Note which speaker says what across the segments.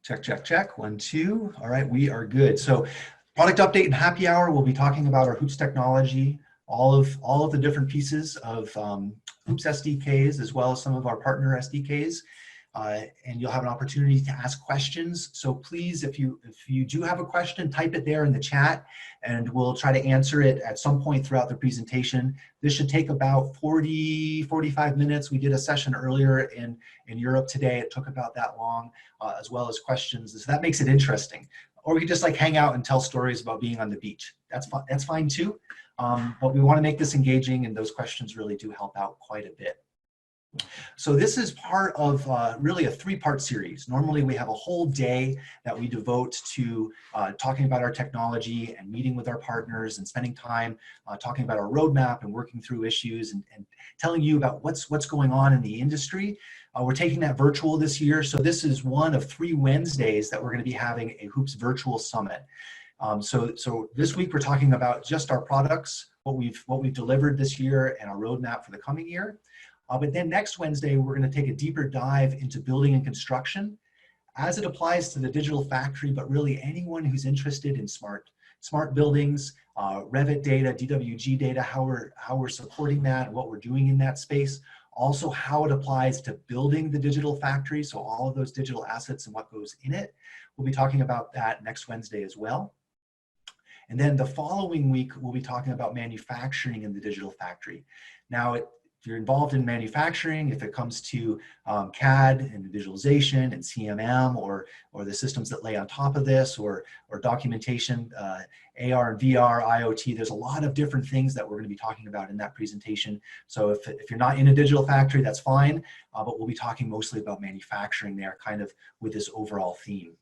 Speaker 1: Check, check, check. 1, 2. All right, we are good. So product update and happy hour, we'll be talking about our Hoops technology, all of the different pieces of Hoops SDKs, as well as some of our partner SDKs. And you'll have an opportunity to ask questions. So please, if you do have a question, type it there in the chat, and we'll try to answer it at some point throughout the presentation. This should take about 45 minutes. We did a session earlier in Europe today. It took about that long, as well as questions. So that makes it interesting. Or we could just like hang out and tell stories about being on the beach. That's fine too. But we want to make this engaging, and those questions really do help out quite a bit. So this is part of really a 3-part series. Normally we have a whole day that we devote to talking about our technology and meeting with our partners and spending time talking about our roadmap and working through issues and telling you about what's going on in the industry. We're taking that virtual this year. So this is one of 3 Wednesdays that we're going to be having a Hoops Virtual Summit. So this week we're talking about just our products, what we've delivered this year, and our roadmap for the coming year. But then next Wednesday, we're going to take a deeper dive into building and construction as it applies to the digital factory, but really anyone who's interested in smart buildings, Revit data, DWG data, how we're supporting that, and what we're doing in that space. Also how it applies to building the digital factory, so all of those digital assets and what goes in it. We'll be talking about that next Wednesday as well. And then the following week, we'll be talking about manufacturing in the digital factory. Now, if you're involved in manufacturing, if it comes to CAD and visualization and CMM or the systems that lay on top of this or documentation, AR and VR, IoT, there's a lot of different things that we're going to be talking about in that presentation. So if you're not in a digital factory, that's fine, but we'll be talking mostly about manufacturing there, kind of with this overall theme.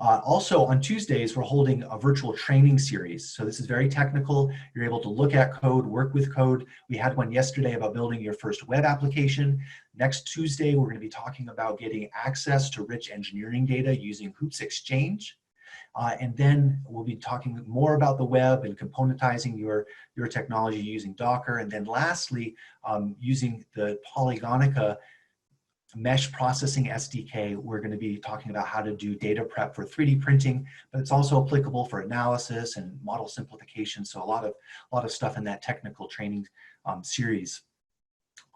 Speaker 1: Also on Tuesdays, we're holding a virtual training series. So this is very technical. You're able to look at code, work with code. We had one yesterday about building your first web application. Next Tuesday, we're going to be talking about getting access to rich engineering data using Hoops Exchange. And then we'll be talking more about the web and componentizing your technology using Docker. And then lastly, using the Polygonica mesh processing SDK, we're going to be talking about how to do data prep for 3D printing, but it's also applicable for analysis and model simplification. So a lot of stuff in that technical training series.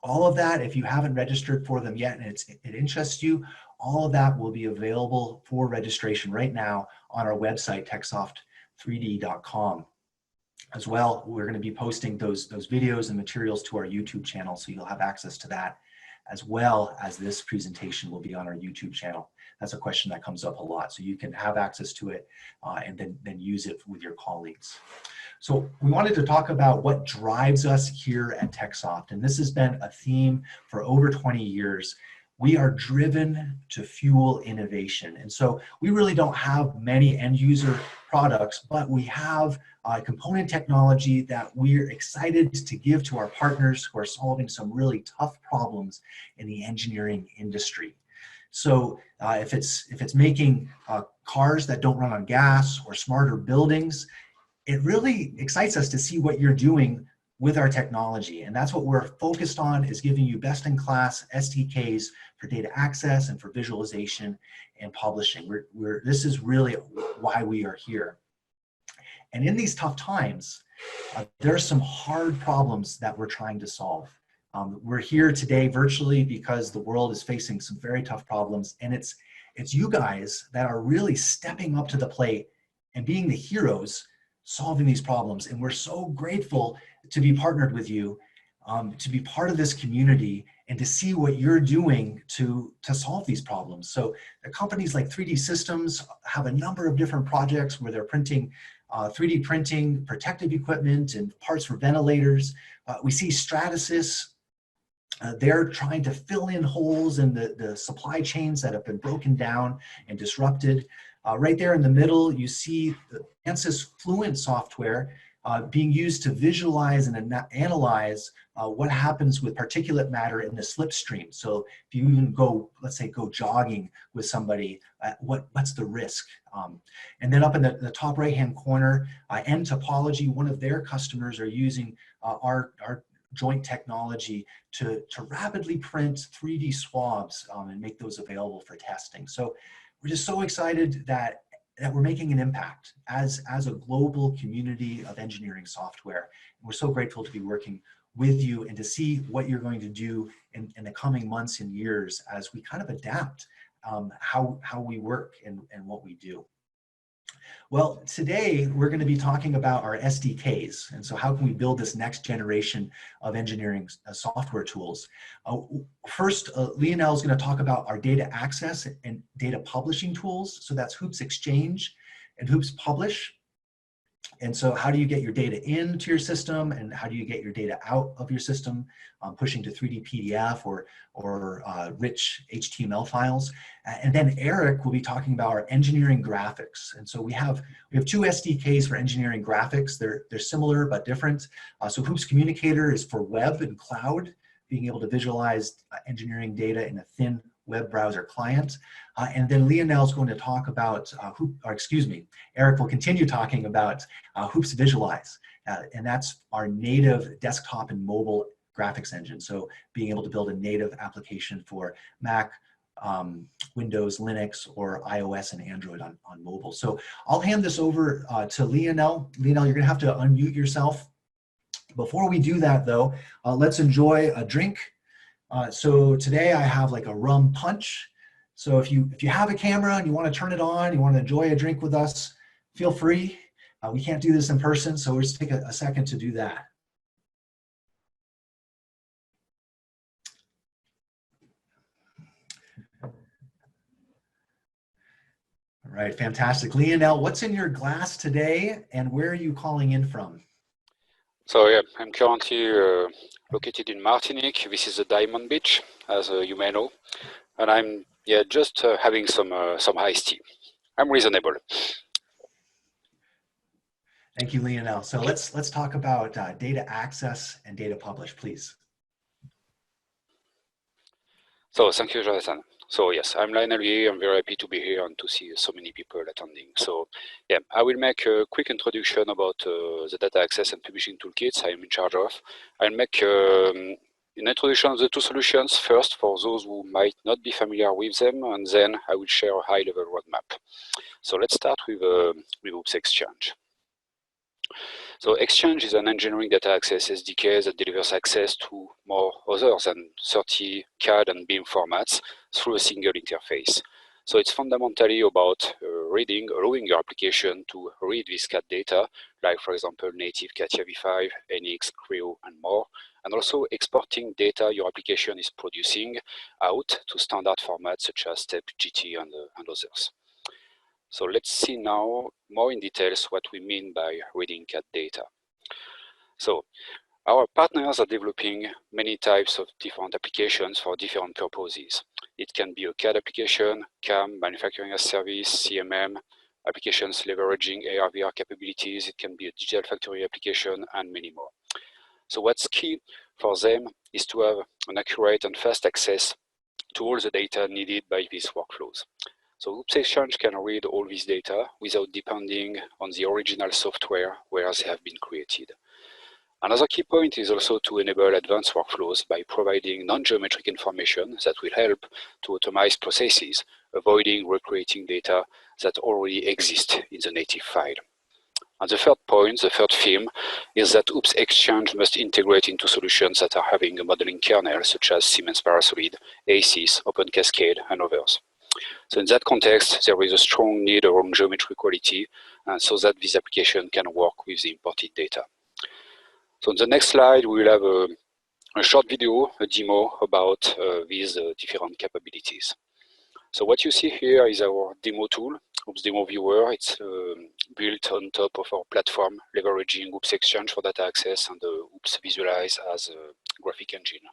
Speaker 1: All of that, if you haven't registered for them yet and it interests you, all of that will be available for registration right now on our website, techsoft3d.com. As well, we're going to be posting those videos and materials to our YouTube channel, so you'll have access to that, as well as this presentation will be on our YouTube channel. That's a question that comes up a lot. So you can have access to it and then use it with your colleagues. So we wanted to talk about what drives us here at TechSoft. And this has been a theme for over 20 years. We are driven to fuel innovation. And so we really don't have many end user products, but we have component technology that we're excited to give to our partners who are solving some really tough problems in the engineering industry. So if it's making cars that don't run on gas or smarter buildings, it really excites us to see what you're doing with our technology. And that's what we're focused on, is giving you best-in-class SDKs for data access and for visualization and publishing. This is really why we are here. And in these tough times, there are some hard problems that we're trying to solve. We're here today virtually because the world is facing some very tough problems, and it's you guys that are really stepping up to the plate and being the heroes solving these problems. And we're so grateful to be partnered with you, to be part of this community, and to see what you're doing to solve these problems. So the companies like 3D Systems have a number of different projects where they're printing 3D printing, protective equipment, and parts for ventilators. We see Stratasys, they're trying to fill in holes in the supply chains that have been broken down and disrupted. Right there in the middle, you see the ANSYS Fluent software being used to visualize and analyze what happens with particulate matter in the slipstream. So if you even go, let's say, go jogging with somebody, what's the risk? And then up in the top right-hand corner, N Topology, one of their customers, are using our joint technology to rapidly print 3D swabs and make those available for testing. So we're just so excited that we're making an impact as a global community of engineering software. And we're so grateful to be working with you and to see what you're going to do in the coming months and years as we kind of adapt how we work and what we do. Well, today we're going to be talking about our SDKs. And so how can we build this next generation of engineering software tools? First, Lionel is going to talk about our data access and data publishing tools. So that's Hoops Exchange and Hoops Publish. And so how do you get your data into your system and how do you get your data out of your system, pushing to 3D PDF or rich HTML files. And then Eric will be talking about our engineering graphics. And so we have two SDKs for engineering graphics. They're similar but different. So Hoops Communicator is for web and cloud, being able to visualize engineering data in a thin web browser client. And then Lionel's going to talk about, Eric will continue talking about Hoops Visualize. And that's our native desktop and mobile graphics engine. So being able to build a native application for Mac, Windows, Linux, or iOS and Android on mobile. So I'll hand this over to Lionel. Lionel, you're gonna have to unmute yourself. Before we do that though, let's enjoy a drink. So today I have like a rum punch. So if you have a camera and you want to turn it on, you want to enjoy a drink with us, feel free. We can't do this in person, so we'll just take a second to do that. All right, fantastic. Lionel, what's in your glass today and where are you calling in from?
Speaker 2: So yeah, I'm currently located in Martinique. This is the Diamond Beach, as you may know, and I'm just having some iced tea. I'm reasonable.
Speaker 1: Thank you, Lionel. So let's talk about data access and data publish, please.
Speaker 2: So thank you, Jonathan. So yes, I'm Lionel here. I'm very happy to be here and to see so many people attending. So yeah, I will make a quick introduction about the data access and publishing toolkits I'm in charge of. I'll make an introduction of the two solutions first for those who might not be familiar with them, and then I will share a high-level roadmap. So let's start with Hoops Exchange. So Exchange is an engineering data access SDK that delivers access to more other than 30 CAD and BIM formats through a single interface. So it's fundamentally about allowing your application to read this CAD data, like for example, native CATIA V5, NX, Creo, and more, and also exporting data your application is producing out to standard formats such as STEP, GT, and others. So let's see now more in details what we mean by reading CAD data. So our partners are developing many types of different applications for different purposes. It can be a CAD application, CAM, manufacturing as service, CMM, applications leveraging AR/VR capabilities. It can be a digital factory application and many more. So what's key for them is to have an accurate and fast access to all the data needed by these workflows. So Hoops Exchange can read all this data without depending on the original software where they have been created. Another key point is also to enable advanced workflows by providing non-geometric information that will help to automate processes, avoiding recreating data that already exist in the native file. And the third point, the third theme, is that Hoops Exchange must integrate into solutions that are having a modeling kernel, such as Siemens Parasolid, ASYS, OpenCascade, and others. So in that context, there is a strong need around geometry quality so that this application can work with the imported data. So on the next slide, we will have a short video, a demo about these different capabilities. So what you see here is our demo tool, Hoops Demo Viewer. It's built on top of our platform, leveraging Hoops Exchange for data access and Hoops Visualize as a graphic engine.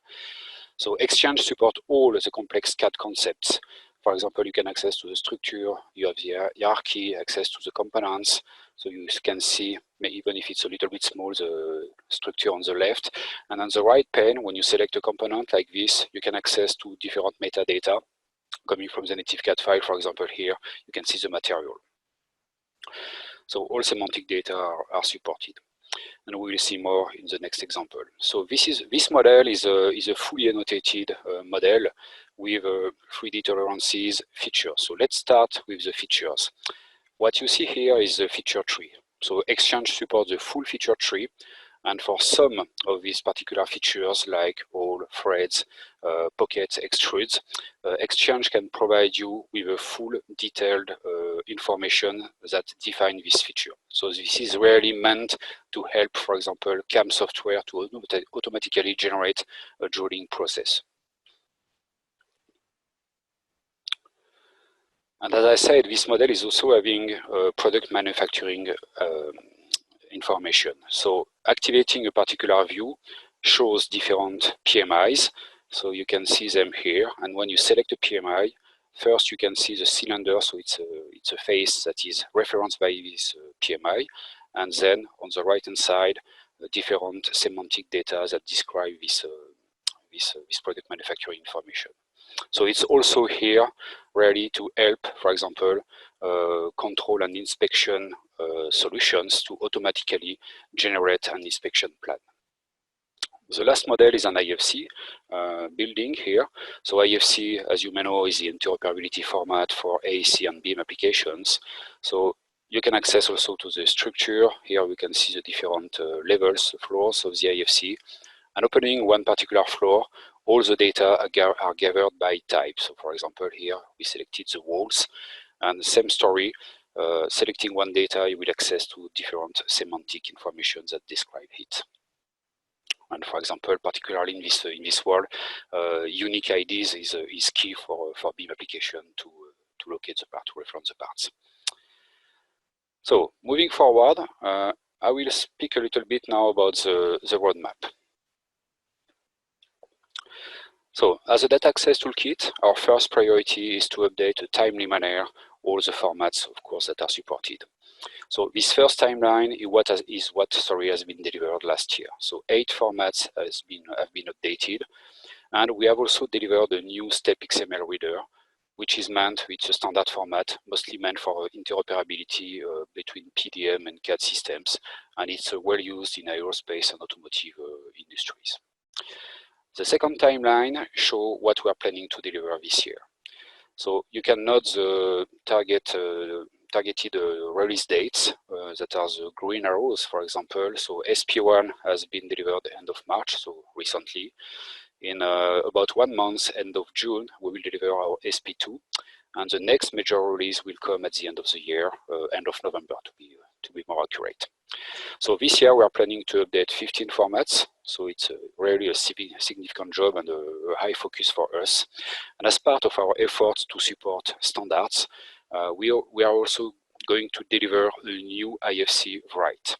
Speaker 2: So Exchange supports all the complex CAD concepts. For example, you can access to the structure, you have the hierarchy, access to the components. So you can see, even if it's a little bit small, the structure on the left. And on the right pane, when you select a component like this, you can access to different metadata coming from the native CAD file. For example, here, you can see the material. So all semantic data are supported. and we will see more in the next example. So this model is a fully annotated model with 3D tolerances features. So let's start with the features. What you see here is the feature tree. So Exchange supports the full feature tree, and for some of these particular features like all, threads, pockets, extrudes, Exchange can provide you with a full detailed information that define this feature. So this is really meant to help, for example, CAM software to automatically generate a drawing process. And as I said, this model is also having product manufacturing information. So activating a particular view shows different PMIs. So you can see them here. And when you select a PMI, first you can see the cylinder. So it's a face that is referenced by this PMI. And then on the right-hand side, different semantic data that describe this product manufacturing information. So it's also here really to help, for example, control and inspection solutions to automatically generate an inspection plan. The last model is an IFC building here. So IFC, as you may know, is the interoperability format for AEC and BIM applications. So you can access also to the structure. Here we can see the different levels, floors of the IFC. And opening one particular floor, all the data are gathered by type. So for example, here we selected the walls, and the same story, selecting one data, you will access to different semantic information that describe it. And for example, particularly in this world, unique IDs is key for BIM application to locate the part, reference the parts. So moving forward, I will speak a little bit now about the roadmap. So as a data access toolkit, our first priority is to update in a timely manner all the formats, of course, that are supported. So this first timeline is what has been delivered last year. So 8 formats have been updated, and we have also delivered a new STEP XML reader, which is meant, it's a standard format, mostly meant for interoperability between PDM and CAD systems, and it's well used in aerospace and automotive industries. The second timeline shows what we are planning to deliver this year. So you can note the targeted release dates that are the green arrows, for example. So SP1 has been delivered end of March, so recently. In about 1 month, end of June, we will deliver our SP2, and the next major release will come at the end of the year, end of November to be more accurate. So this year we are planning to update 15 formats. So it's really a significant job and a high focus for us. And as part of our efforts to support standards, we are also going to deliver a new IFC Write.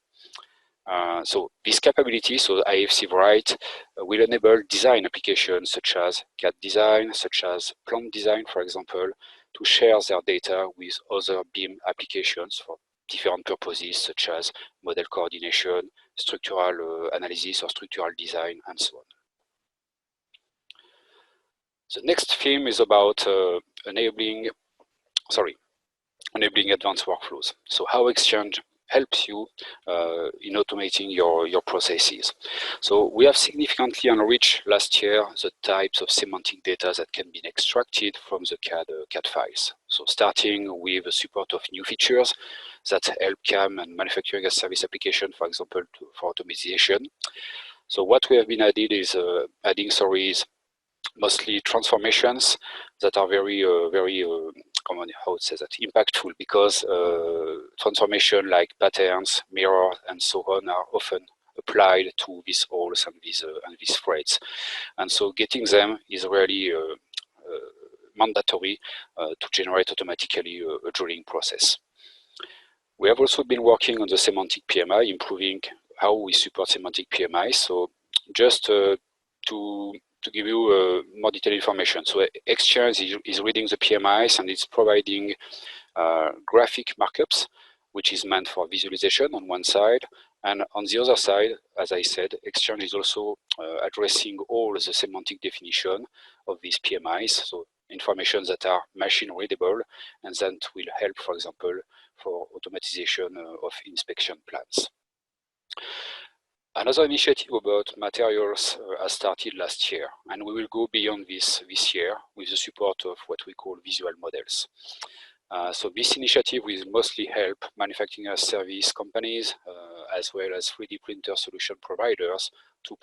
Speaker 2: So this capability, so IFC Write, will enable design applications such as CAD design, such as plant design, for example, to share their data with other BIM applications for different purposes, such as model coordination, structural analysis or structural design, and so on. The next theme is about enabling advanced workflows. So how Exchange helps you in automating your processes. So we have significantly enriched last year the types of semantic data that can be extracted from the CAD files. So starting with the support of new features that help CAM and manufacturing as service application, for example, for automation. So what we have been adding mostly transformations that are very impactful, because transformation like patterns, mirror, and so on are often applied to these holes and these threads. And so getting them is really mandatory to generate automatically a drawing process. We have also been working on the semantic PMI, improving how we support semantic PMI. So just to give you more detailed information. So Exchange is reading the PMIs and it's providing graphic markups, which is meant for visualization on one side. And on the other side, as I said, Exchange is also addressing all the semantic definition of these PMIs. So information that are machine readable and that will help, for example, for automatization of inspection plans. Another initiative about materials has started last year, and we will go beyond this year with the support of what we call visual models. So this initiative will mostly help manufacturing as service companies as well as 3D printer solution providers to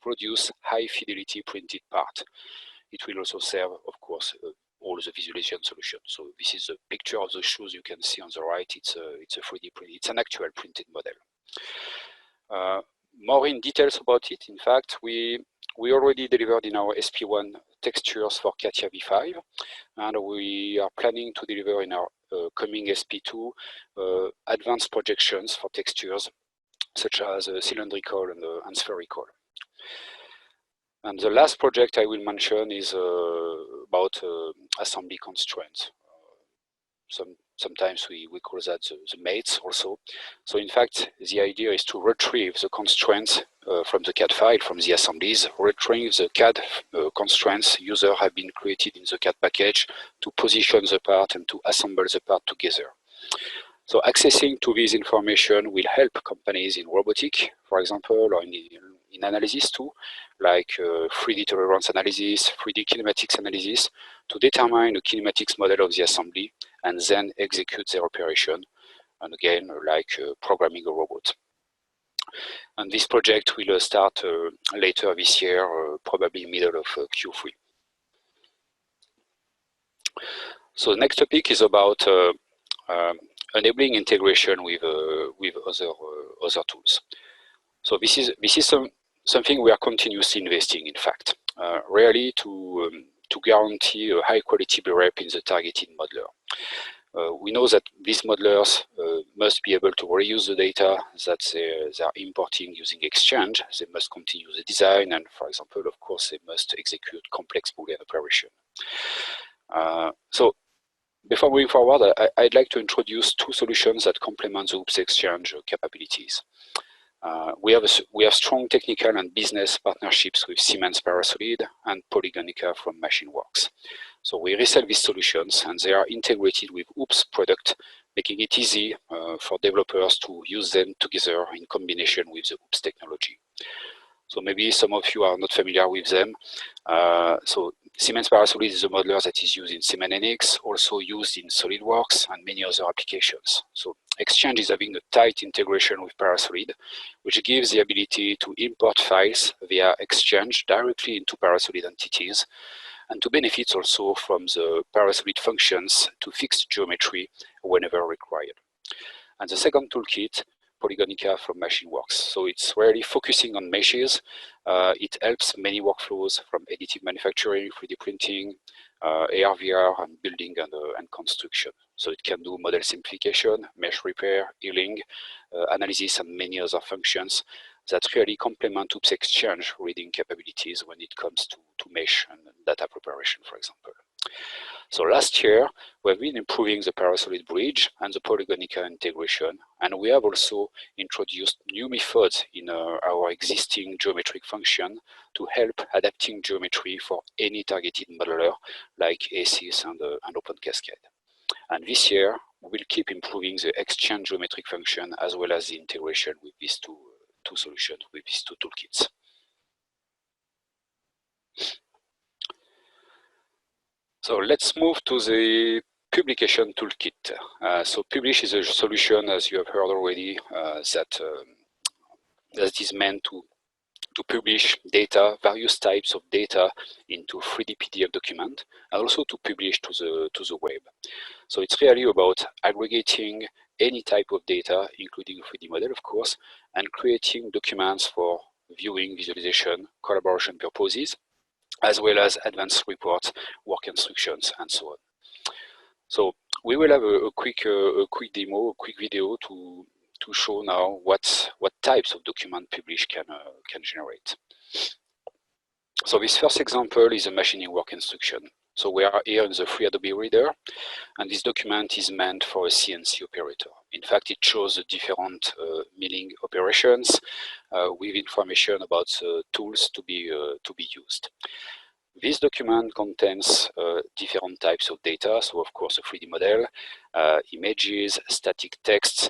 Speaker 2: produce high fidelity printed part. It will also serve, of course, all the visualization solutions. So this is a picture of the shoes you can see on the right. It's a 3D print. It's an actual printed model. More in details about it. In fact, we already delivered in our SP1 textures for CATIA V5, and we are planning to deliver in our coming SP2 advanced projections for textures such as cylindrical and spherical. And the last project I will mention is about assembly constraints. Sometimes we call that the mates also. So in fact, the idea is to retrieve the constraints from the CAD file, from the assemblies, retrieve the CAD constraints users have been created in the CAD package to position the part and to assemble the part together. So accessing to this information will help companies in robotic, for example, or in analysis too, like 3D tolerance analysis, 3D kinematics analysis, to determine a kinematics model of the assembly and then execute their operation. And again, like programming a robot. And this project will start later this year, probably middle of Q3. So the next topic is about enabling integration with other tools. So this is something we are continuously investing, in fact, really to guarantee a high quality rep in the targeted modeler. We know that these modelers must be able to reuse the data that they are importing using Exchange. They must continue the design, and for example, of course, they must execute complex Boolean operation. So before moving forward, I'd like to introduce two solutions that complement the OOPS Exchange capabilities. We have strong technical and business partnerships with Siemens Parasolid and Polygonica from MachineWorks. So we resell these solutions, and they are integrated with OOPS product, making it easy for developers to use them together in combination with the OOPS technology. So maybe some of you are not familiar with them. So Siemens Parasolid is a modeler that is used in Siemens NX, also used in SolidWorks and many other applications. So Exchange is having a tight integration with Parasolid, which gives the ability to import files via Exchange directly into Parasolid entities, and to benefit also from the Parasolid functions to fix geometry whenever required. And the second toolkit, Polygonica from MachineWorks. So it's really focusing on meshes. It helps many workflows from additive manufacturing, 3D printing, AR, VR, and building and construction. So it can do model simplification, mesh repair, healing, analysis, and many other functions that really complement OOPS Exchange reading capabilities when it comes to mesh and data preparation, for example. So last year, we've been improving the Parasolid bridge and the Polygonica integration, and we have also introduced new methods in our existing geometric function to help adapting geometry for any targeted modeler like ASYS and Open Cascade. And this year, we will keep improving the Exchange geometric function as well as the integration with these two solutions, with these two toolkits. So let's move to the publication toolkit. So Publish is a solution, as you have heard already, that is meant to publish data, various types of data into 3D PDF document, and also to publish to the web. So it's really about aggregating any type of data, including 3D model, of course, and creating documents for viewing, visualization, collaboration purposes, as well as advanced reports, work instructions, and so on. So we will have a quick demo, a quick video to show now what types of document Publish can generate. So this first example is a machining work instruction. So we are here in the free Adobe Reader, and this document is meant for a CNC operator. In fact, it shows the different milling operations with information about the tools to be used. This document contains different types of data, so of course a 3D model, images, static text,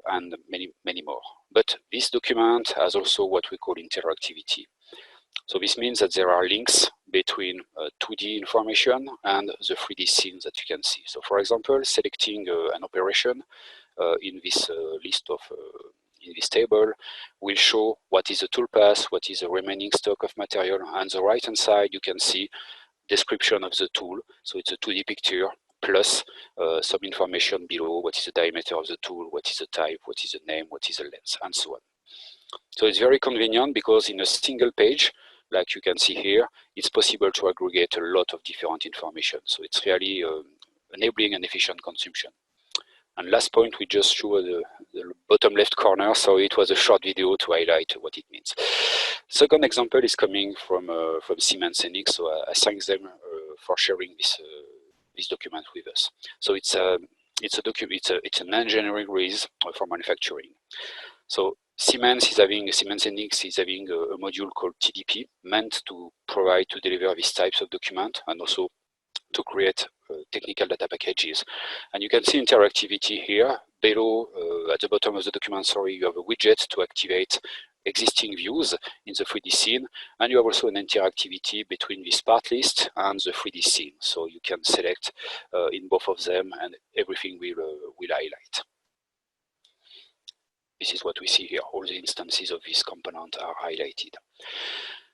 Speaker 2: and many more. But this document has also what we call interactivity. So this means that there are links between 2D information and the 3D scenes that you can see. So for example, selecting an operation in this list of in this table will show what is the toolpath, what is the remaining stock of material. On the right hand side, you can see description of the tool. So it's a 2D picture plus some information below, what is the diameter of the tool, what is the type, what is the name, what is the length, and so on. So it's very convenient because in a single page, like you can see here, it's possible to aggregate a lot of different information. So it's really enabling an efficient consumption. And last point, we just show the bottom left corner, so it was a short video to highlight what it means. Second example is coming from Siemens Enix, so I thank them for sharing this document with us. So it's an engineering release for manufacturing. So Siemens Enix is having a module called TDP, meant to deliver these types of document and also to create technical data packages. And you can see interactivity here. Below, at the bottom of the document, sorry, you have a widget to activate existing views in the 3D scene. And you have also an interactivity between this part list and the 3D scene. So you can select in both of them and everything will highlight. This is what we see here. All the instances of this component are highlighted.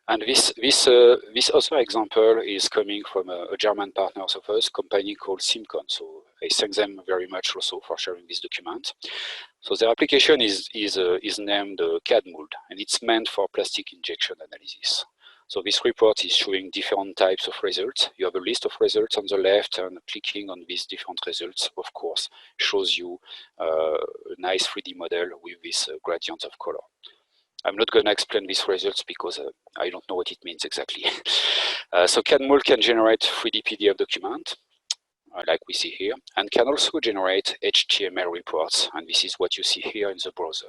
Speaker 2: And this other example is coming from a German partner of us, company called Simcon. So I thank them very much also for sharing this document. So their application is named CAD mold, and it's meant for plastic injection analysis. So this report is showing different types of results. You have a list of results on the left, and clicking on these different results, of course, shows you a nice 3D model with this gradient of color. I'm not going to explain these results because I don't know what it means exactly. So CAD mold can generate 3D PDF document, like we see here, and can also generate HTML reports, and this is what you see here in the browser.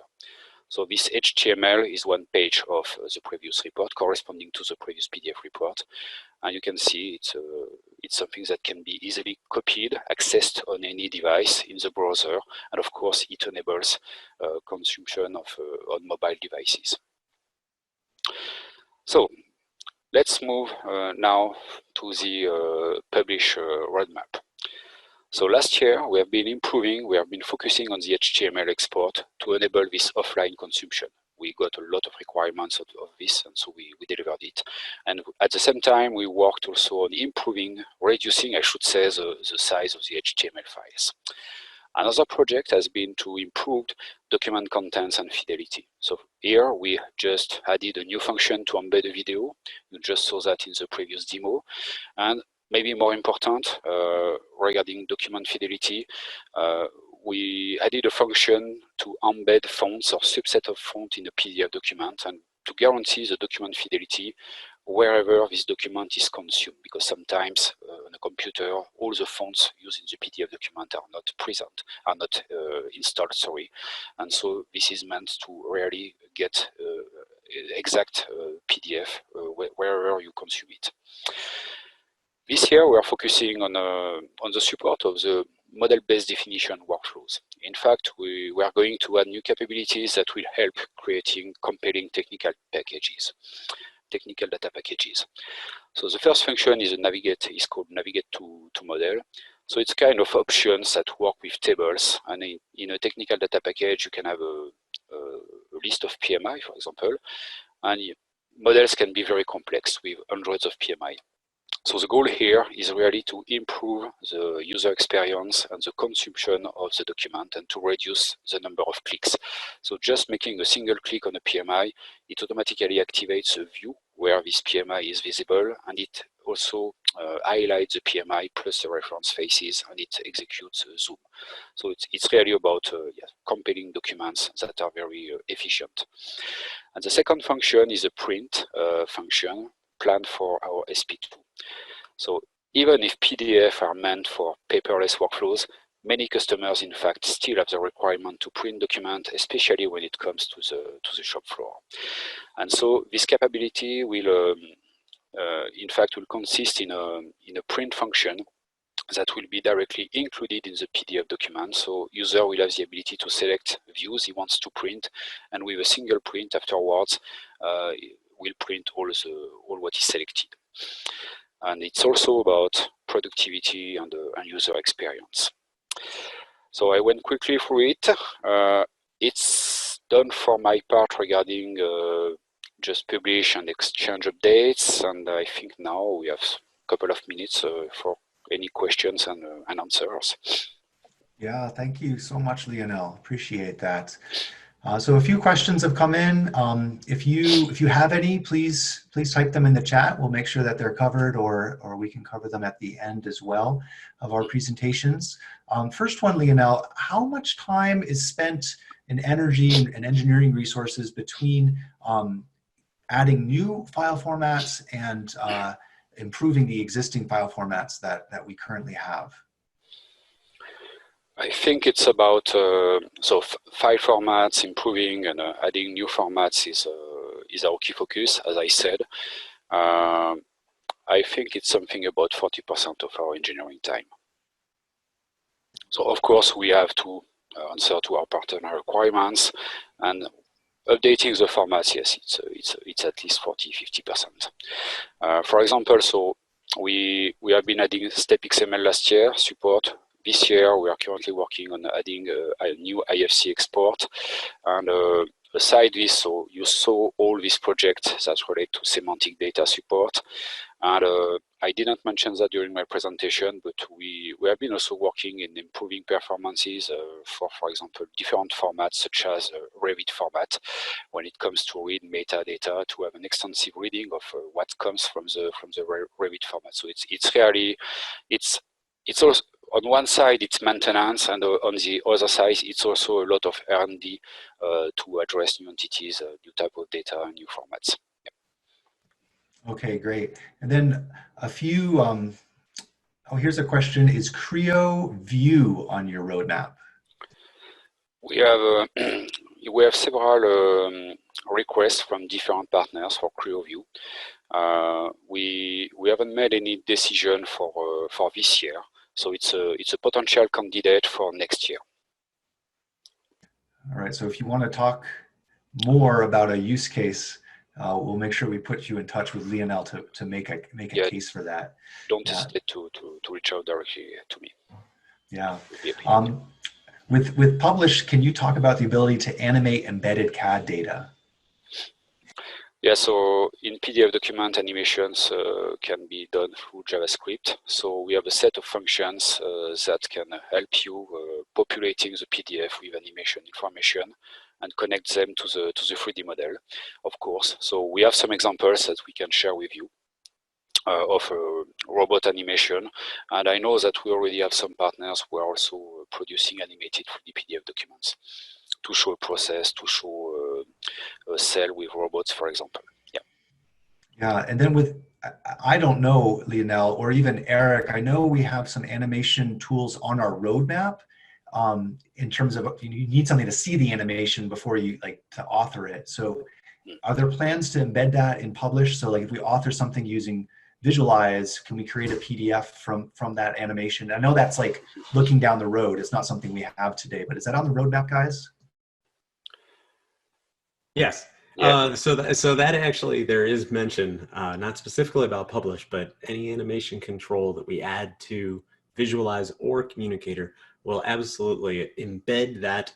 Speaker 2: So this HTML is one page of the previous report corresponding to the previous PDF report. And you can see it's something that can be easily copied, accessed on any device in the browser. And of course, it enables consumption of on mobile devices. So let's move now to the publish roadmap. So last year, we have been focusing on the HTML export to enable this offline consumption. We got a lot of requirements of this, and so we delivered it. And at the same time, we worked also on reducing, I should say, the size of the HTML files. Another project has been to improve document contents and fidelity. So here we just added a new function to embed a video. You just saw that in the previous demo. And maybe more important, regarding document fidelity, we added a function to embed fonts or subset of font in a PDF document and to guarantee the document fidelity wherever this document is consumed, because sometimes on a computer, all the fonts used in the PDF document are not present, are not installed, sorry. And so this is meant to really get exact PDF wherever you consume it. This year, we are focusing on the support of the model-based definition workflows. In fact, we are going to add new capabilities that will help creating compelling technical data packages. So the first function is called navigate to model. So it's kind of options that work with tables, and in a technical data package, you can have a list of PMI, for example, and models can be very complex with hundreds of PMI. So the goal here is really to improve the user experience and the consumption of the document and to reduce the number of clicks. So just making a single click on a PMI, it automatically activates a view where this PMI is visible, and it also highlights the PMI plus the reference faces, and it executes a zoom. So it's really about compelling documents that are very efficient. And the second function is a print function planned for our SP2. So even if PDF are meant for paperless workflows, many customers, in fact, still have the requirement to print document, especially when it comes to the shop floor. And so this capability will, in fact, consist in a print function that will be directly included in the PDF document. So user will have the ability to select views he wants to print, and with a single print afterwards, will print all what is selected. And it's also about productivity and user experience. So I went quickly through it. It's done for my part regarding just publish and exchange updates, and I think now we have a couple of minutes for any questions and answers.
Speaker 1: Yeah, thank you so much, Lionel. Appreciate that. So a few questions have come in. If you have any, please type them in the chat. We'll make sure that they're covered, or we can cover them at the end as well of our presentations. First one, Lionel, how much time is spent in energy and engineering resources between adding new file formats and improving the existing file formats that we currently have?
Speaker 2: I think it's about file formats, improving and adding new formats is our key focus, as I said. I think it's something about 40% of our engineering time. So of course we have to answer to our partner requirements, and updating the formats, yes, it's at least 40–50%. For example, so we have been adding step XML last year support. This year, we are currently working on adding a new IFC export. And aside this, so you saw all these projects that relate to semantic data support. And I didn't mention that during my presentation, but we have been also working in improving performances for example, different formats such as Revit format, when it comes to read metadata, to have an extensive reading of what comes from the Revit format. So it's really, it's also, on one side, it's maintenance, and on the other side, it's also a lot of R&D to address new entities, new type of data, and new formats. Yeah.
Speaker 1: Okay, great. And then a few, here's a question. Is Creo View on your roadmap?
Speaker 2: We have several requests from different partners for Creo View. We haven't made any decision for this year. So it's a potential candidate for next year.
Speaker 1: All right. So if you want to talk more about a use case, we'll make sure we put you in touch with Lionel to make a case for that.
Speaker 2: Don't hesitate to reach out directly to me.
Speaker 1: Yeah. With Publish, can you talk about the ability to animate embedded CAD data?
Speaker 2: Yeah, so in PDF document, animations can be done through JavaScript. So we have a set of functions that can help you populating the PDF with animation information and connect them to the 3D model, of course. So we have some examples that we can share with you of robot animation. And I know that we already have some partners who are also producing animated 3D PDF documents to show a process, to show a cell with robots, for example. Yeah.
Speaker 1: Yeah, and then I don't know, Lionel, or even Eric, I know we have some animation tools on our roadmap in terms of you need something to see the animation before you to author it. So are there plans to embed that in Publish? So like if we author something using Visualize, can we create a PDF from that animation? I know that's like looking down the road. It's not something we have today, but is that on the roadmap, guys?
Speaker 3: Yes.
Speaker 2: Yeah.
Speaker 3: So that actually, there is mention, not specifically about Publish, but any animation control that we add to Visualize or Communicator will absolutely embed that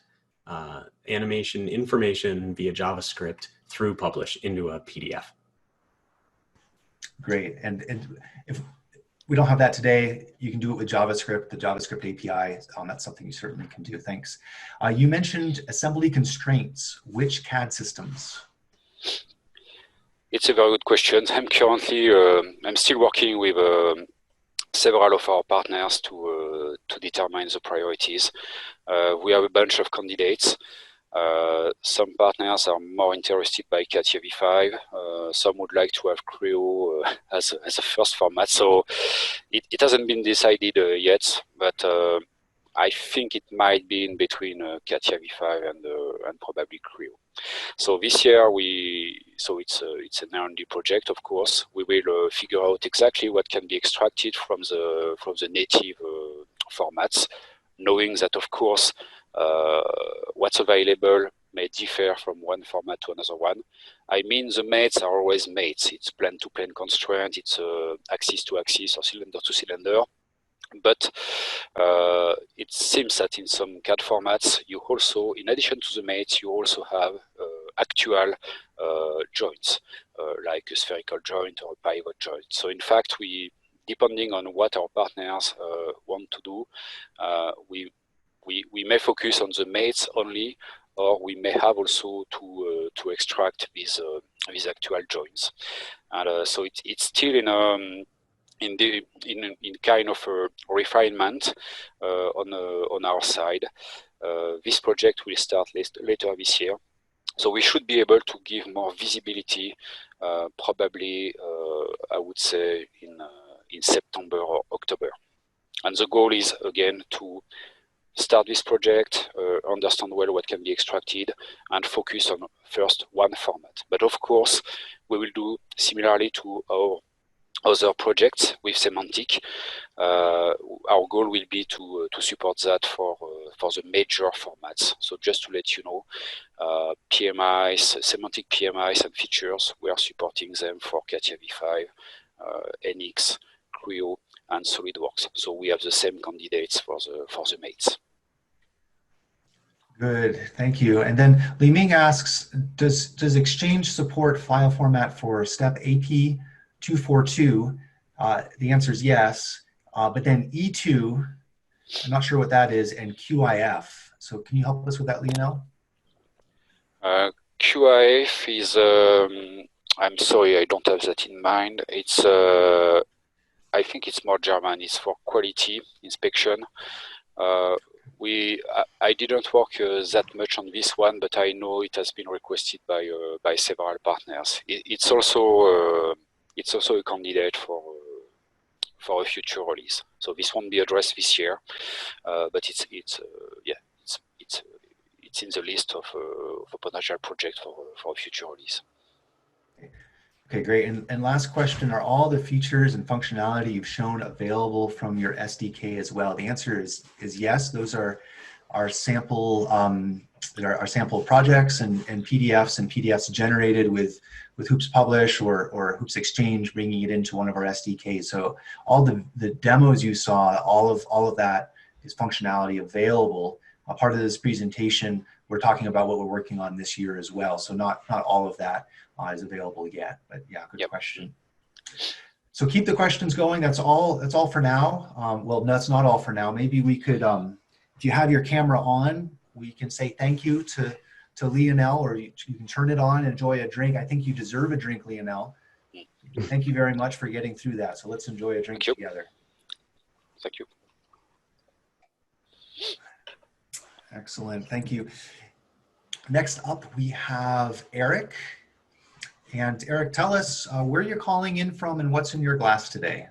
Speaker 3: animation information via JavaScript through Publish into a PDF.
Speaker 1: Great. And if we don't have that today, you can do it with JavaScript, the JavaScript API. That's something you certainly can do. Thanks. You mentioned assembly constraints. Which CAD systems?
Speaker 2: It's a very good question. I'm currently, I'm still working with several of our partners to determine the priorities. We have a bunch of candidates. Some partners are more interested by CATIA V5. Some would like to have Creo as a first format. So it hasn't been decided yet, but I think it might be in between CATIA V5 and probably Creo. So this year it's an R&D project, of course. We will figure out exactly what can be extracted from the native formats, knowing that, of course, what's available may differ from one format to another one. I mean, the mates are always mates. It's plane-to-plane constraint, it's axis-to-axis or cylinder-to-cylinder. But it seems that in some CAD formats, you also, in addition to the mates, you also have actual joints, like a spherical joint or a pivot joint. So in fact, depending on what our partners want to do, we may focus on the mates only, or we may have also to extract these actual joints. And so it's still in kind of a refinement on our side. This project will start later this year. So we should be able to give more visibility, probably, I would say, in September or October. And the goal is, again, to start this project, understand well what can be extracted, and focus on first one format. But of course, we will do similarly to our other projects with semantic. Our goal will be to support that for the major formats. So just to let you know, PMIs, semantic PMIs and features, we are supporting them for CATIA V5, NX, Creo, and SolidWorks. So we have the same candidates for the mates.
Speaker 1: Good, thank you. And then Li Ming asks, does Exchange support file format for step AP 242? The answer is yes, but then E2, I'm not sure what that is, and QIF. So can you help us with that, Lionel?
Speaker 2: QIF is, I'm sorry, I don't have that in mind. It's, I think it's more German. It's for quality inspection. I didn't work that much on this one, but I know it has been requested by several partners. It's also a candidate for a future release. So this won't be addressed this year, but it's in the list of a potential project for a future release.
Speaker 1: Okay, great. And last question, are all the features and functionality you've shown available from your SDK as well? The answer is yes. Those are our sample sample projects and PDFs generated with Hoops Publish or Hoops Exchange, bringing it into one of our SDKs. So all the demos you saw, all of that is functionality available. A part of this presentation, we're talking about what we're working on this year as well. So not all of that is available yet, but yeah, good question. So keep the questions going. That's all for now. Well, that's not all for now. Maybe we could, if you have your camera on, we can say thank you to Lionel, or you can turn it on and enjoy a drink. I think you deserve a drink, Lionel. Thank you very much for getting through that. So let's enjoy a drink together.
Speaker 2: Thank you.
Speaker 1: Excellent, thank you. Next up, we have Eric. And Eric, tell us where you're calling in from and what's in your glass today.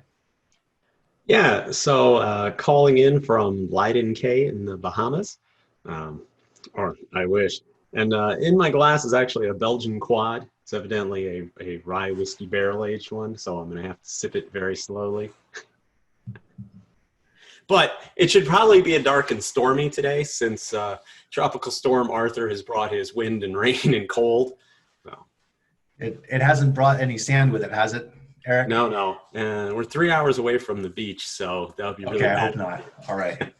Speaker 3: Yeah, so calling in from Leiden Cay in the Bahamas, or I wish. And in my glass is actually a Belgian quad. It's evidently a rye whiskey barrel-aged one, so I'm going to have to sip it very slowly. But it should probably be a dark and stormy today, since Tropical Storm Arthur has brought his wind and rain and cold. So.
Speaker 1: It hasn't brought any sand with it, has it, Eric?
Speaker 3: No. We're 3 hours away from the beach, so that would be really bad.
Speaker 1: Okay, I hope not. All right.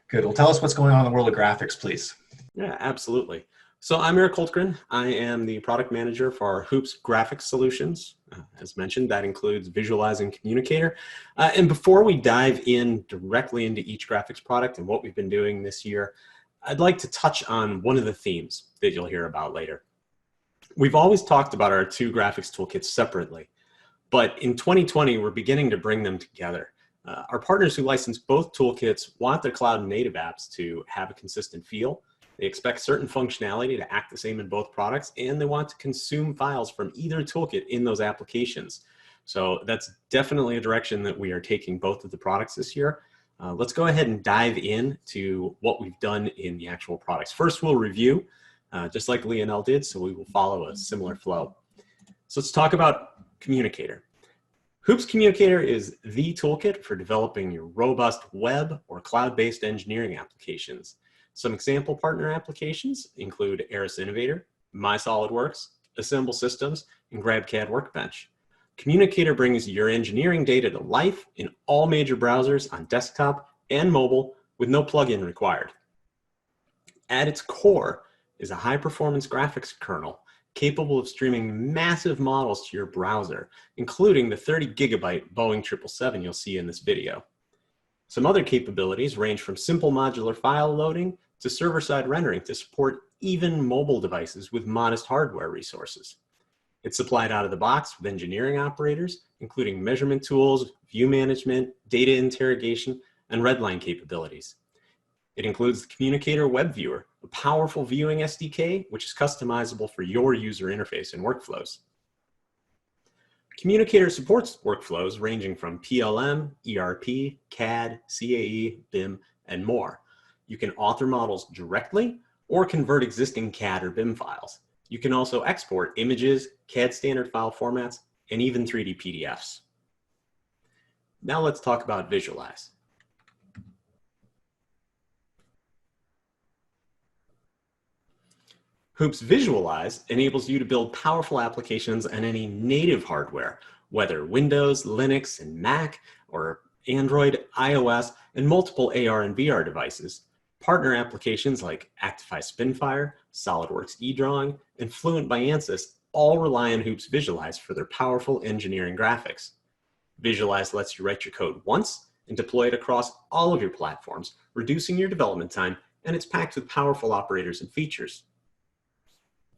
Speaker 1: Good. Well, tell us what's going on in the world of graphics, please.
Speaker 3: Yeah, absolutely. So I'm Eric Holtgren. I am the product manager for our Hoops Graphics Solutions. As mentioned, that includes Visualizing Communicator. And before we dive in directly into each graphics product and what we've been doing this year, I'd like to touch on one of the themes that you'll hear about later. We've always talked about our two graphics toolkits separately, but in 2020, we're beginning to bring them together. Our partners who license both toolkits want their cloud native apps to have a consistent feel. They expect certain functionality to act the same in both products, and they want to consume files from either toolkit in those applications. So that's definitely a direction that we are taking both of the products this year. Let's go ahead and dive into what we've done in the actual products. First, we'll review. just like Lionel did, so we will follow a similar flow. So let's talk about Communicator. Hoops Communicator is the toolkit for developing your robust web or cloud-based engineering applications. Some example partner applications include Eris Innovator, MySolidWorks, Assemble Systems, and GrabCAD Workbench. Communicator brings your engineering data to life in all major browsers on desktop and mobile with no plugin required. At its core is a high-performance graphics kernel capable of streaming massive models to your browser, including the 30-gigabyte Boeing 777 you'll see in this video. Some other capabilities range from simple modular file loading to server-side rendering to support even mobile devices with modest hardware resources. It's supplied out of the box with engineering operators, including measurement tools, view management, data interrogation, and redline capabilities. It includes the Communicator Web Viewer, a powerful viewing SDK, which is customizable for your user interface and workflows. Communicator supports workflows ranging from PLM, ERP, CAD, CAE, BIM, and more. You can author models directly or convert existing CAD or BIM files. You can also export images, CAD standard file formats, and even 3D PDFs. Now let's talk about Visualize. Hoops Visualize enables you to build powerful applications on any native hardware, whether Windows, Linux, and Mac, or Android, iOS, and multiple AR and VR devices. Partner applications like Actify Spinfire, SolidWorks eDrawing, and Fluent by Ansys all rely on Hoops Visualize for their powerful engineering graphics. Visualize lets you write your code once and deploy it across all of your platforms, reducing your development time, and it's packed with powerful operators and features.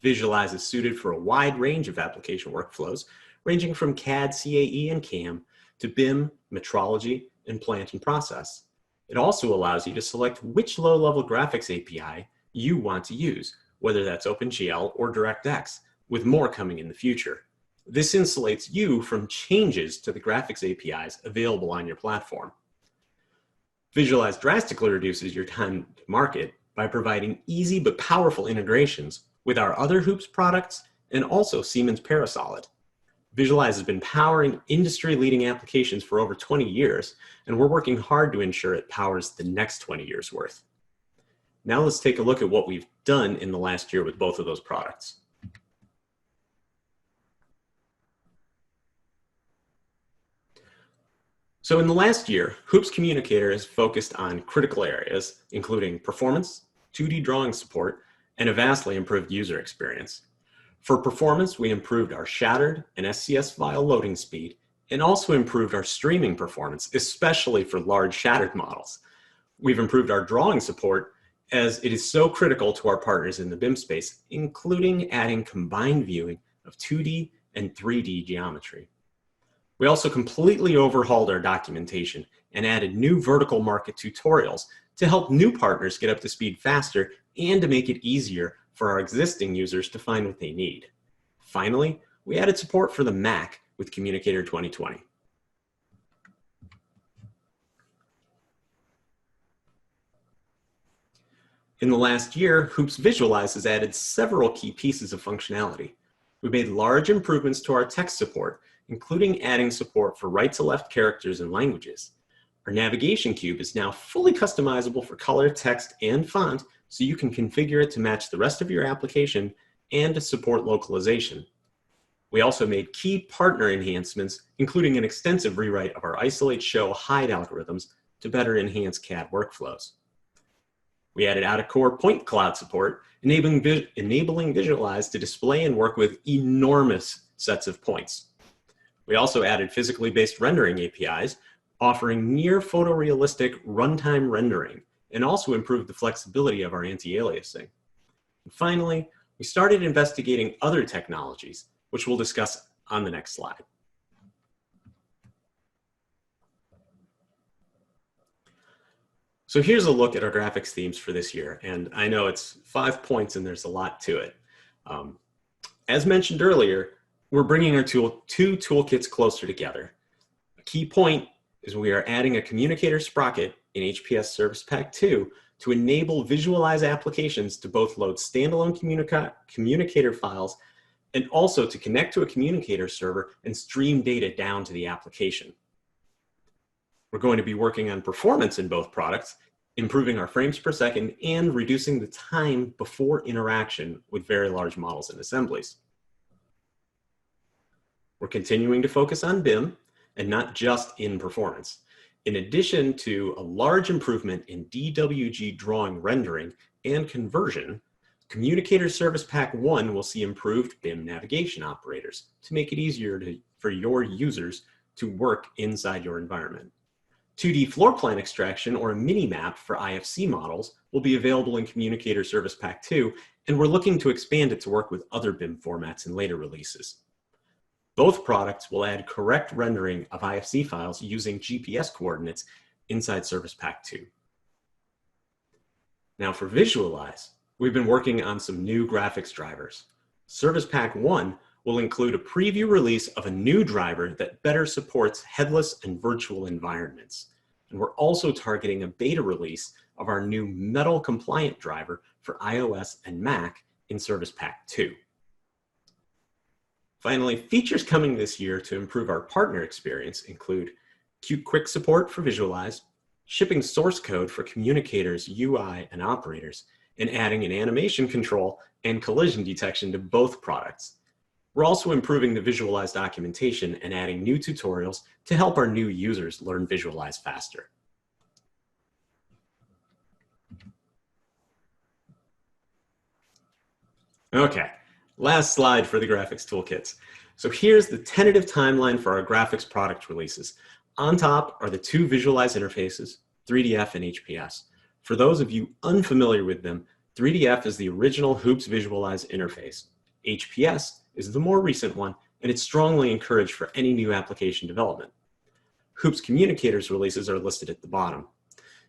Speaker 3: Visualize is suited for a wide range of application workflows, ranging from CAD, CAE, and CAM to BIM, metrology, and plant and process. It also allows you to select which low-level graphics API you want to use, whether that's OpenGL or DirectX, with more coming in the future. This insulates you from changes to the graphics APIs available on your platform. Visualize drastically reduces your time to market by providing easy but powerful integrations with our other Hoops products and also Siemens Parasolid. Visualize has been powering industry-leading applications for over 20 years, and we're working hard to ensure it powers the next 20 years worth. Now let's take a look at what we've done in the last year with both of those products. So in the last year, Hoops Communicator has focused on critical areas, including performance, 2D drawing support, and a vastly improved user experience. For performance, we improved our shattered and SCS file loading speed and also improved our streaming performance, especially for large shattered models. We've improved our drawing support as it is so critical to our partners in the BIM space, including adding combined viewing of 2D and 3D geometry. We also completely overhauled our documentation and added new vertical market tutorials to help new partners get up to speed faster and to make it easier for our existing users to find what they need. Finally, we added support for the Mac with Communicator 2020. In the last year, Hoops Visualize has added several key pieces of functionality. We made large improvements to our text support, including adding support for right-to-left characters and languages. Our navigation cube is now fully customizable for color, text, and font, so you can configure it to match the rest of your application and to support localization. We also made key partner enhancements, including an extensive rewrite of our isolate, show, hide algorithms to better enhance CAD workflows. We added out-of-core point cloud support, enabling Visualize to display and work with enormous sets of points. We also added physically based rendering APIs, offering near photorealistic runtime rendering, and also improved the flexibility of our anti-aliasing. And finally, we started investigating other technologies, which we'll discuss on the next slide. So here's a look at our graphics themes for this year, and I know it's 5 points and there's a lot to it. As mentioned earlier, we're bringing our two toolkits closer together. A key point is we are adding a Communicator sprocket in HPS Service Pack 2 to enable Visualize applications to both load standalone communicator files and also to connect to a communicator server and stream data down to the application. We're going to be working on performance in both products, improving our frames per second and reducing the time before interaction with very large models and assemblies. We're continuing to focus on BIM and not just in performance. In addition to a large improvement in DWG drawing rendering and conversion, Communicator Service Pack 1 will see improved BIM navigation operators to make it easier for your users to work inside your environment. 2D floor plan extraction or a mini-map for IFC models will be available in Communicator Service Pack 2, and we're looking to expand it to work with other BIM formats in later releases. Both products will add correct rendering of IFC files using GPS coordinates inside Service Pack 2. Now for Visualize, we've been working on some new graphics drivers. Service Pack 1 will include a preview release of a new driver that better supports headless and virtual environments. And we're also targeting a beta release of our new metal compliant driver for iOS and Mac in Service Pack 2. Finally, features coming this year to improve our partner experience include Qt Quick support for Visualize, shipping source code for Communicator's UI and operators, and adding an animation control and collision detection to both products. We're also improving the Visualize documentation and adding new tutorials to help our new users learn Visualize faster. Okay, last slide for the graphics toolkits. So here's the tentative timeline for our graphics product releases. On top are the two Visualize interfaces, 3DF and HPS. For those of you unfamiliar with them, 3DF is the original Hoops Visualize interface. HPS is the more recent one, and it's strongly encouraged for any new application development. Hoops Communicators releases are listed at the bottom.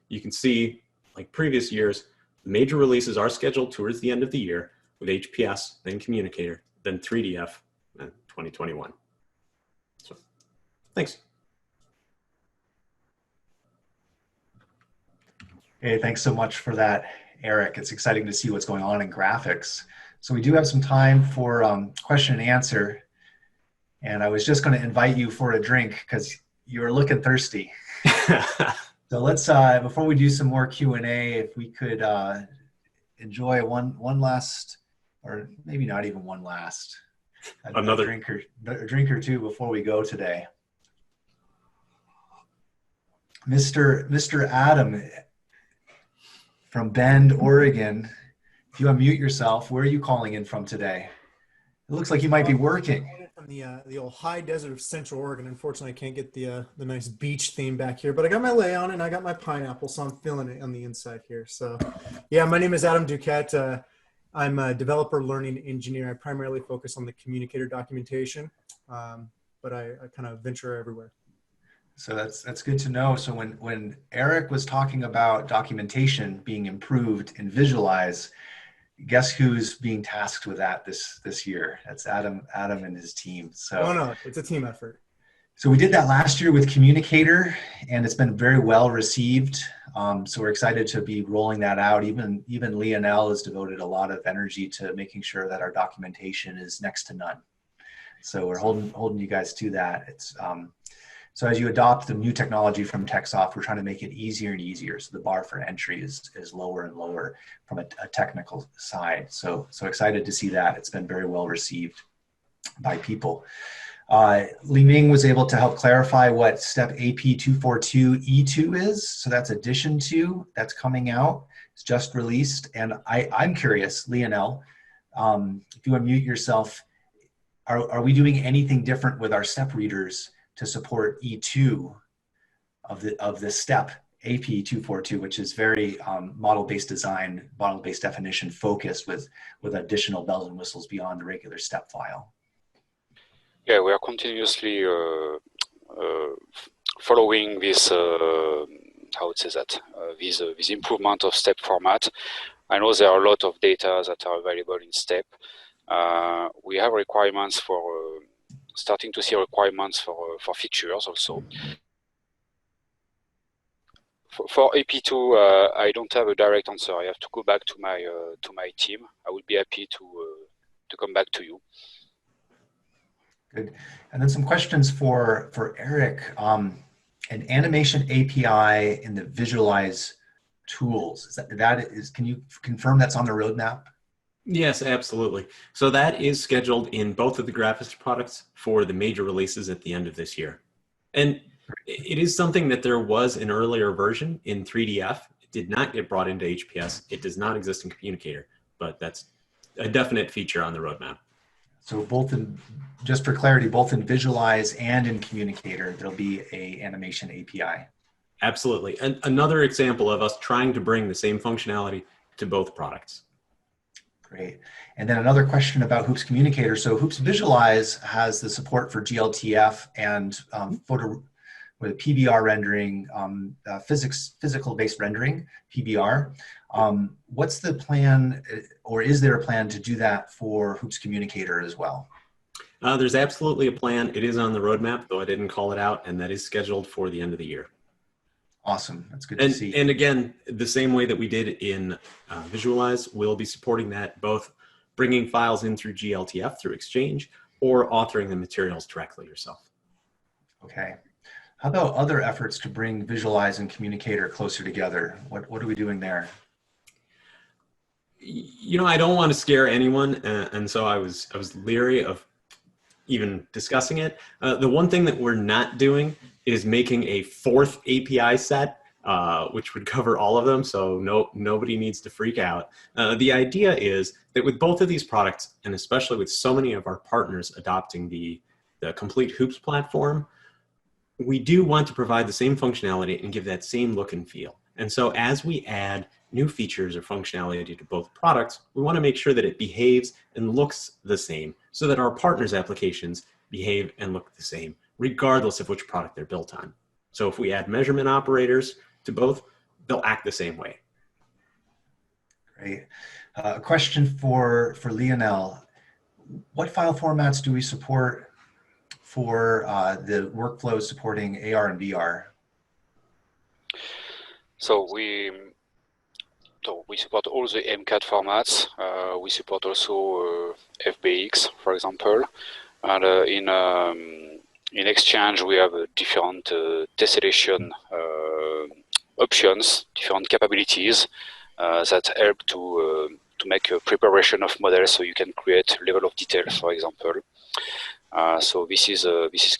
Speaker 3: You can see, like previous years, the major releases are scheduled towards the end of the year, with HPS, then Communicator, then 3DF, and 2021. So, thanks.
Speaker 1: Hey, thanks so much for that, Eric. It's exciting to see what's going on in graphics. So we do have some time for question and answer. And I was just going to invite you for a drink because you were looking thirsty. So let's, before we do some more Q&A, if we could enjoy one last, or maybe not even one last, a drink or two before we go today. Mr. Adam from Bend, Oregon, if you unmute yourself, where are you calling in from today? It looks like you might be working.
Speaker 4: From the old high desert of Central Oregon. Unfortunately, I can't get the nice beach theme back here, but I got my lay on and I got my pineapple, so I'm feeling it on the inside here. So yeah, my name is Adam Duquette. I'm a developer learning engineer. I primarily focus on the communicator documentation, but I kind of venture everywhere.
Speaker 1: So that's good to know. So when Eric was talking about documentation being improved in Visualize, guess who's being tasked with that this year? That's Adam and his team. So
Speaker 4: no, it's a team effort.
Speaker 1: So we did that last year with Communicator, and it's been very well received. So we're excited to be rolling that out. Even Lionel has devoted a lot of energy to making sure that our documentation is next to none. So we're holding you guys to that. It's so as you adopt the new technology from TechSoft, we're trying to make it easier and easier. So the bar for entry is lower and lower from a technical side. So excited to see that. It's been very well received by people. Li Ming was able to help clarify what step AP242E2 is. So that's addition to, that's coming out. It's just released. And I'm curious, Lionel, if you unmute yourself, are we doing anything different with our step readers to support E2 of the step AP242, which is very model-based design, model-based definition focused with additional bells and whistles beyond the regular step file?
Speaker 2: Yeah, we are continuously following this, how to say that, this improvement of step format. I know there are a lot of data that are available in step. We have requirements for, starting to see requirements for features also. For AP2, I don't have a direct answer. I have to go back to my team. I would be happy to come back to you.
Speaker 1: Good. And then some questions for Eric. An animation API in the Visualize tools. Can you confirm that's on the roadmap?
Speaker 3: Yes, absolutely. So that is scheduled in both of the Graphist products for the major releases at the end of this year. And it is something that there was an earlier version in 3DF. It did not get brought into HPS. It does not exist in Communicator, but that's a definite feature on the roadmap.
Speaker 1: So just for clarity, both in Visualize and in Communicator, there'll be a animation API.
Speaker 3: Absolutely. And another example of us trying to bring the same functionality to both products.
Speaker 1: Great. And then another question about Hoops Communicator. So Hoops Visualize has the support for GLTF and photo with PBR rendering, physical-based rendering, PBR. What's the plan, or is there a plan to do that for Hoops Communicator as well?
Speaker 3: There's absolutely a plan. It is on the roadmap, though I didn't call it out, and that is scheduled for the end of the year.
Speaker 1: Awesome. That's good to see.
Speaker 3: And again, the same way that we did in Visualize, we'll be supporting that, both bringing files in through GLTF, through Exchange, or authoring the materials directly yourself.
Speaker 1: Okay. How about other efforts to bring Visualize and Communicator closer together? What are we doing there?
Speaker 3: You know, I don't want to scare anyone, and so I was leery of even discussing it. The one thing that we're not doing is making a fourth API set, which would cover all of them, so nobody needs to freak out. The idea is that with both of these products, and especially with so many of our partners adopting the complete Hoops platform, we do want to provide the same functionality and give that same look and feel. And so as we add new features or functionality to both products, we want to make sure that it behaves and looks the same so that our partners' applications behave and look the same, regardless of which product they're built on. So if we add measurement operators to both, they'll act the same way.
Speaker 1: Great. A question for Lionel. What file formats do we support for the workflows supporting AR and VR?
Speaker 2: So we support all the MCAT formats. We support also FBX, for example, and in Exchange we have different tessellation options, different capabilities that help to make a preparation of models, so you can create level of detail, for example. So this is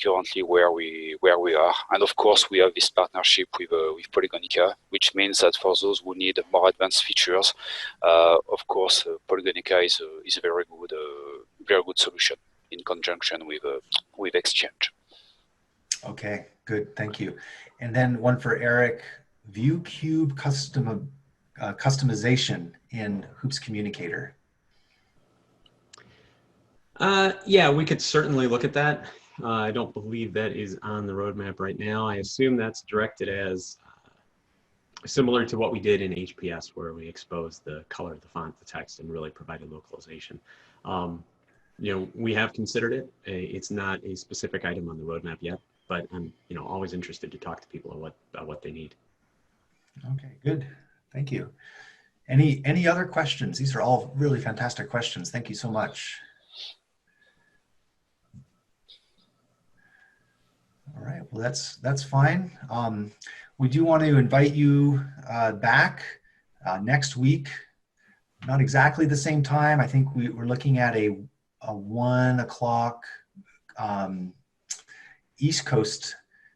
Speaker 2: currently where we are, and of course we have this partnership with Polygonica, which means that for those who need more advanced features, of course Polygonica is a very good solution in conjunction with Exchange.
Speaker 1: Okay, good, thank you. And then one for Eric: View Cube customization in Hoops Communicator.
Speaker 3: Yeah, we could certainly look at that. I don't believe that is on the roadmap right now. I assume that's directed as similar to what we did in HPS, where we exposed the color, the font, the text, and really provided localization. You know, we have considered it. It's not a specific item on the roadmap yet, but I'm always interested to talk to people about what they need.
Speaker 1: Okay, good. Thank you. Any other questions? These are all really fantastic questions. Thank you so much. All right, well, that's fine. We do want to invite you back next week. Not exactly the same time. I think we're looking at a 1 o'clock East Coast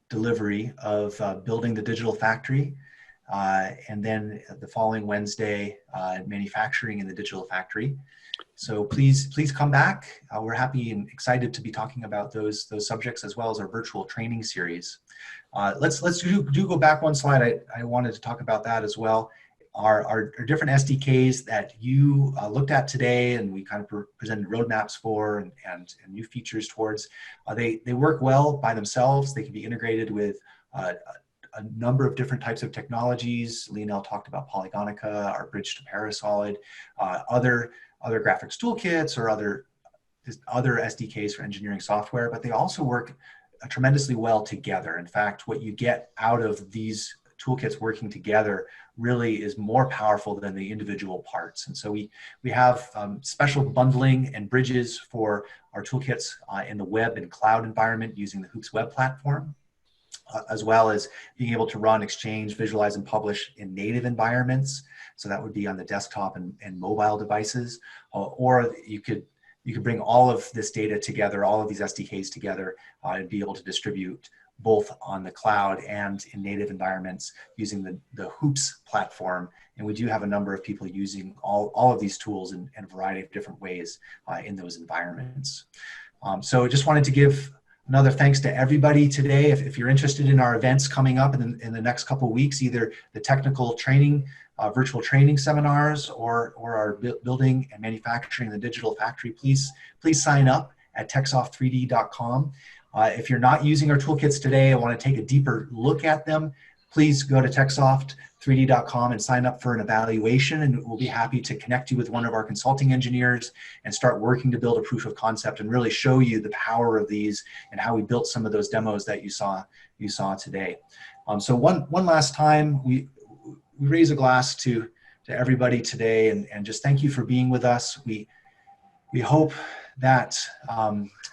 Speaker 1: delivery of Building the Digital Factory. And then the following Wednesday, Manufacturing in the Digital Factory. So please come back. We're happy and excited to be talking about those subjects, as well as our virtual training series. Let's go back one slide. I wanted to talk about that as well. Our different SDKs that you looked at today, and we kind of presented roadmaps for and new features towards, they work well by themselves. They can be integrated with a number of different types of technologies. Lionel talked about Polygonica, our bridge to Parasolid, other graphics toolkits, or other SDKs for engineering software, but they also work tremendously well together. In fact, what you get out of these toolkits working together really is more powerful than the individual parts. And so we have special bundling and bridges for our toolkits in the web and cloud environment using the Hoops web platform, as well as being able to run, exchange, visualize, and publish in native environments. So that would be on the desktop and mobile devices, or you could bring all of this data together, all of these SDKs together, and be able to distribute both on the cloud and in native environments using the Hoops platform. And we do have a number of people using all of these tools in a variety of different ways in those environments. So just wanted to give another thanks to everybody today. If you're interested in our events coming up in the next couple of weeks, either the technical training, virtual training seminars, or our building and manufacturing the digital factory, please sign up at techsoft3d.com. If you're not using our toolkits today and want to take a deeper look at them, please go to techsoft3d.com and sign up for an evaluation, and we'll be happy to connect you with one of our consulting engineers and start working to build a proof of concept and really show you the power of these and how we built some of those demos that you saw today. So one last time, we raise a glass to everybody today and just thank you for being with us. We hope that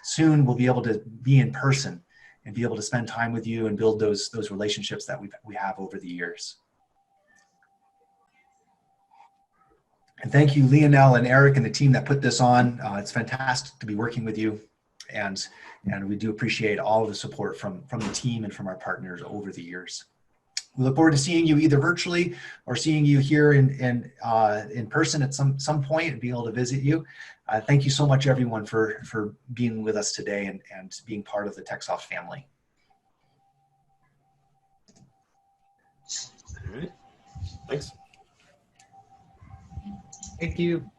Speaker 1: soon we'll be able to be in person and be able to spend time with you and build those relationships that we have over the years. And thank you, Lionel and Eric and the team that put this on. It's fantastic to be working with you, and we do appreciate all of the support from the team and from our partners over the years. We look forward to seeing you either virtually or seeing you here in person at some point and being able to visit you. Thank you so much, everyone, for being with us today and being part of the TechSoft family.
Speaker 3: All right. Thanks.
Speaker 5: Thank you.